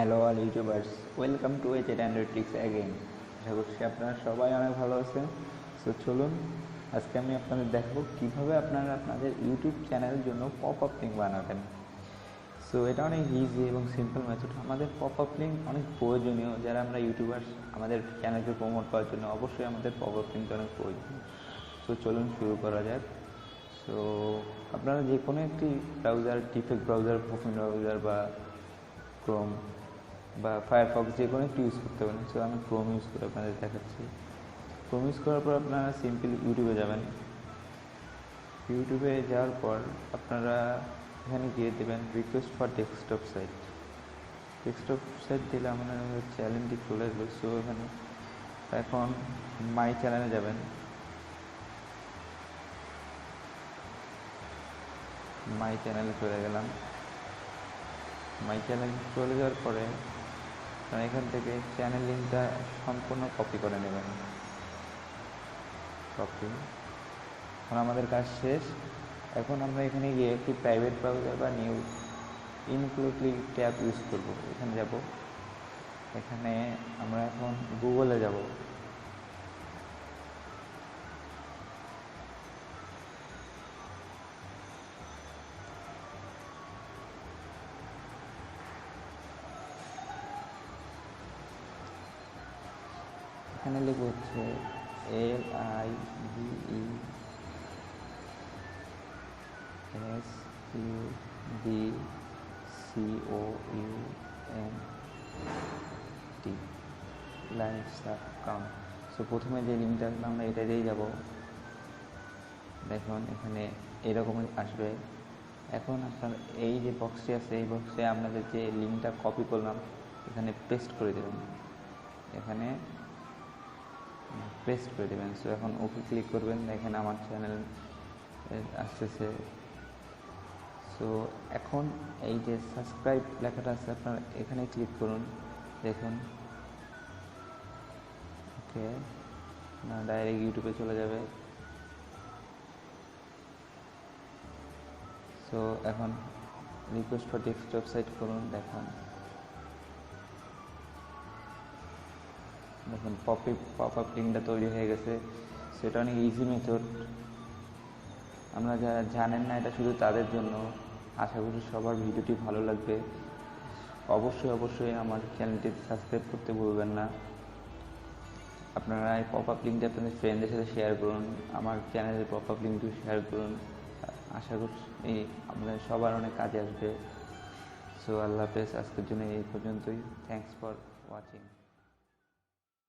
Hello all YouTubers, welcome to H Android tricks again. আশা করছি আপনারা সবাই অনেক ভালো আছেন। সো চলুন, আজকে আমি আপনাদের দেখাবো কীভাবে আপনারা আপনাদের ইউটিউব চ্যানেলের জন্য পপ আপ লিঙ্ক বানাবেন। সো এটা অনেক ইজি এবং সিম্পল মেথড। আমাদের পপ আপ লিঙ্ক অনেক প্রয়োজনীয়। যারা আমরা ইউটিউবার্স, আমাদের চ্যানেলকে প্রমোট করার জন্য অবশ্যই আমাদের পপ আপ লিঙ্ক অনেক প্রয়োজন। সো চলুন শুরু করা যাক। সো আপনারা যে কোনো একটি browser, default browser, profile browser বা ক্রোম বা ফায়ারফক্স যে কোনো একটু ইউজ করতে পারেন। সো আমি ক্রোম ইউজ করে আপনাদের দেখাচ্ছি। ক্রোম ইউজ করার পর আপনারা সিম্পলি ইউটিউবে যাবেন। ইউটিউবে যাওয়ার পর আপনারা এখানে গিয়ে দেবেন request for desktop site. Desktop site দিলে আমাদের চ্যানেলটি চলে আসবে। সো এখানে এখন মাই চ্যানেলে যাবেন। মাই চ্যানেলে চলে গেলাম। মাই চ্যানেলে চলে যাওয়ার পরে এখান থেকে চ্যানেল লিঙ্কটা সম্পূর্ণ কপি করে নেবেন। কপি। এখন আমাদের কাজ শেষ। এখন আমরা এখানে গিয়ে একটি প্রাইভেট ব্রাউজার বা নিউ ইনক্লুডলি ট্যাব ইউজ করব। এখানে যাব, এখানে আমরা এখন গুগলে যাব। এখানে লিখব হচ্ছে LIVESUBCOUNT লাইভসাবকাউন্ট। সো প্রথমে যে লিঙ্কটা আমরা এটা দিয়েই যাব। দেখুন এখানে এরকমই আসবে। এখন আপনার এই যে বক্সটি আছে, এই বক্সে আপনাদের যে লিঙ্কটা কপি করলাম এখানে পেস্ট করে দেবেন। এখানে পেস্ট করে দেবেন। সো এখন ওকে ক্লিক করবেন। দেখেন আমার চ্যানেল আসতেছে। সো এখন এই যে সাবস্ক্রাইব লেখাটা আছে, আপনার এখানে ক্লিক করুন। দেখুন ওকে, না ডাইরেক্ট ইউটিউবে চলে যাবে। সো এখন রিকোয়েস্ট ফর ডেস্কটপ সাইট করুন। দেখুন পপ আপ লিঙ্কটা তৈরি হয়ে গেছে। সেটা অনেক ইজি মেথড। আমরা যারা জানেন না, এটা শুধু তাদের জন্য। আশা করি সবার ভিডিওটি ভালো লাগবে। অবশ্যই আমার চ্যানেলটি সাবস্ক্রাইব করতে ভুলবেন না। আপনারা এই পপ আপ লিঙ্কটি আপনাদের ফ্রেন্ডদের সাথে শেয়ার করুন। আমার চ্যানেলের পপ আপ লিঙ্কটি শেয়ার করুন। আশা করছি আপনাদের সবার অনেক কাজে আসবে। সো আল্লাহ হাফেজ। আজকের জন্য এই পর্যন্তই। Thanks for watching.